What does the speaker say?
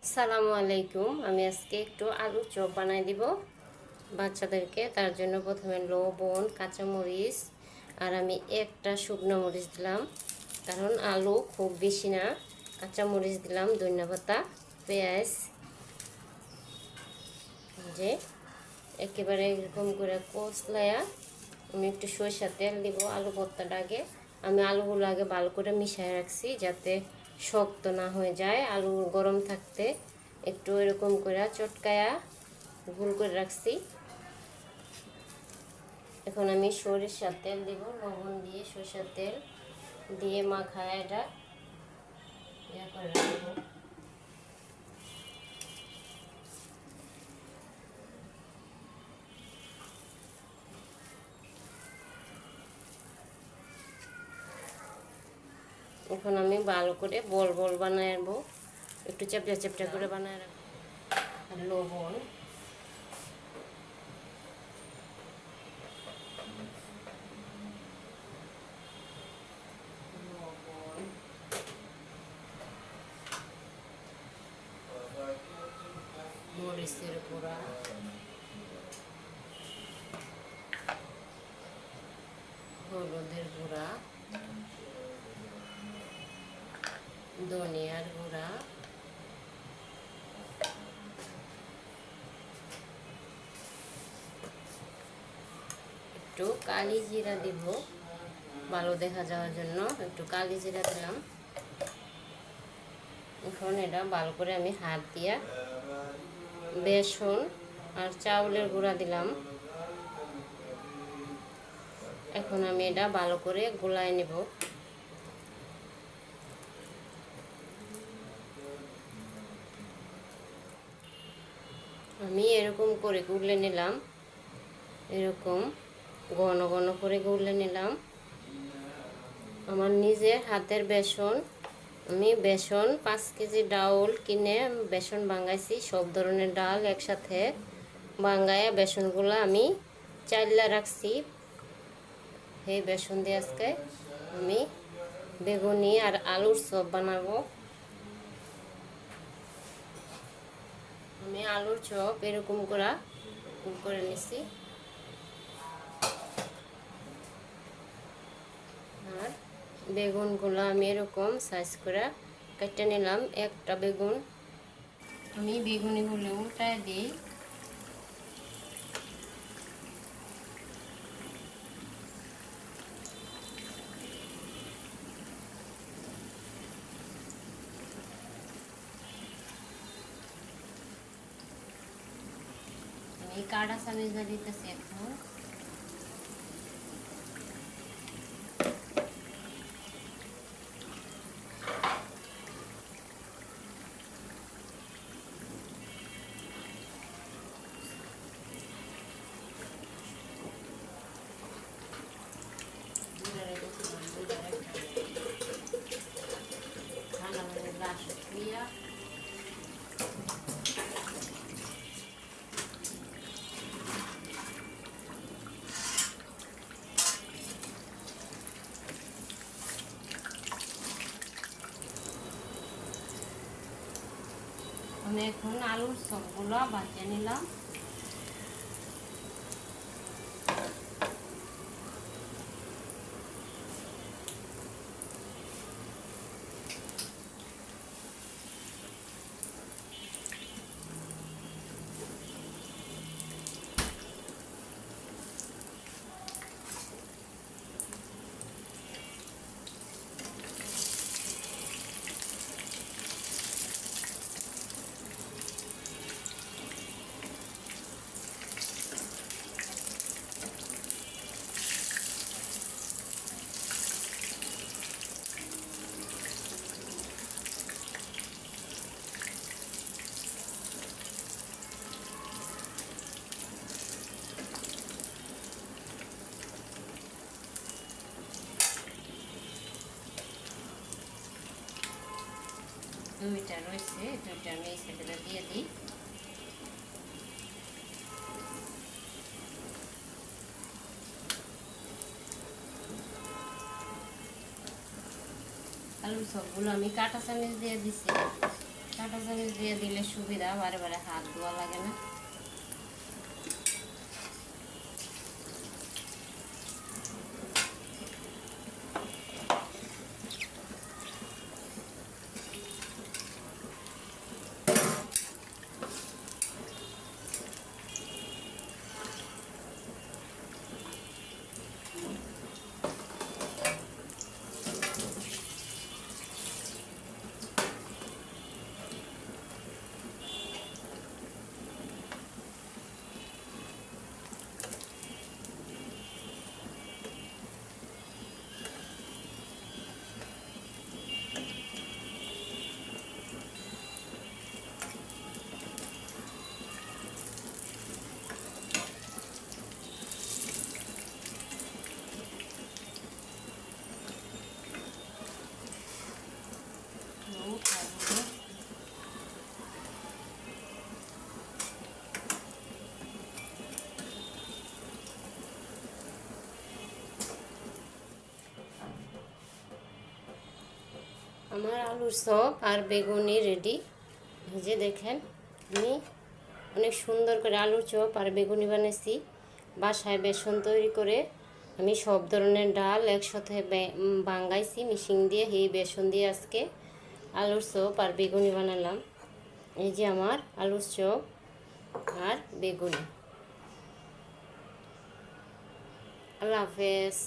আসসালামু আলাইকুম। আমি আজকে একটু আলুর চপ বানাই দিব বাচ্চাদেরকে। তার জন্য প্রথমে লবণ, কাঁচামরিচ আর আমি একটা শুকনো মরিচ দিলাম, কারণ আলু খুব বেশি না। কাঁচামরিচ দিলাম, ধনিয়াপাতা, পেঁয়াজ, যে একেবারে এরকম করে কষলায়া আমি একটু সরিষার তেল দিব। আলু ভর্তাটা আগে আমি আলুগুলো আগে ভালো করে মিশিয়ে রাখছি, যাতে শক্ত না হয়ে যায়। আলু গরম থাকতে একটু এরকম করে চটকায়া গোল করে রাখছি। এখন আমি সরিষার তেল দিব, লবণ দিয়ে সরিষার তেল দিয়ে মাখায় এটা ইয়া করে রাখবো। এখন আমি ভালো করে বল বল বানায় রাখবো, একটু চ্যাপটা চ্যাপটা করে বানায় রাখবো। লবণ, মরিচের গুঁড়া, হলুদের গুঁড়া, ধনিয়ার গুঁড়া, একটু কালি জিরা দিব ভালো দেখা যাওয়ার জন্য, একটু কালি জিরা দিলাম। এখন এটা ভালো করে আমি হাত দিয়া বেসন আর চাউলের গুঁড়া দিলাম। এখন আমি এটা ভালো করে গোলায় নেব। আমি এরকম করে গুলে নিলাম, এরকম ঘন ঘন করে গুলে নিলাম। আমার নিজের হাতের বেসন, আমি বেসন 5 কেজি ডাউল কিনে বেসন ভাঙাইছি, সব ধরনের ডাল একসাথে ভাঙায়া বেসনগুলো আমি চাইলা রাখছি। এই বেসন দিয়ে আজকে আমি বেগুনি আর আলুর চপ বানাবো। আমি আলুর চপ এরকম করে নিছি, আর বেগুনগুলো আমি এরকম সাইজ করে কেটে নিলাম। একটা বেগুন আমি বেগুনিগুলো উল্টায় দিই। আমি কাটা চামিচ দিতেছি এখন। আমি এখন আলুর চপগুলো বাজিয়ে নিলাম। দুইটা রয়েছে, দুইটা আমি এই সাইডে দিয়ে দিই। আলুর চপগুলো আমি কাঁটা চামচ দিয়ে দিছি। কাঁটা কাঁটা চামচ দিয়ে দিলে সুবিধা, বারে বারে হাত ধোয়া লাগে না। আমার আলুর চপ আর বেগুনি রেডি। এই যে দেখেন, আমি অনেক সুন্দর করে আলুর চপ আর বেগুনি বানিয়েছি। বাসায় বেসন তৈরি করে আমি সব ধরনের ডাল একসাথে বাঙ্গাইছি মিশিং দিয়ে, এই বেসন দিয়ে আজকে আলুর চপ আর বেগুনি বানালাম। এই যে আমার আলুর চপ আর বেগুনি। আল্লাহ হাফেজ।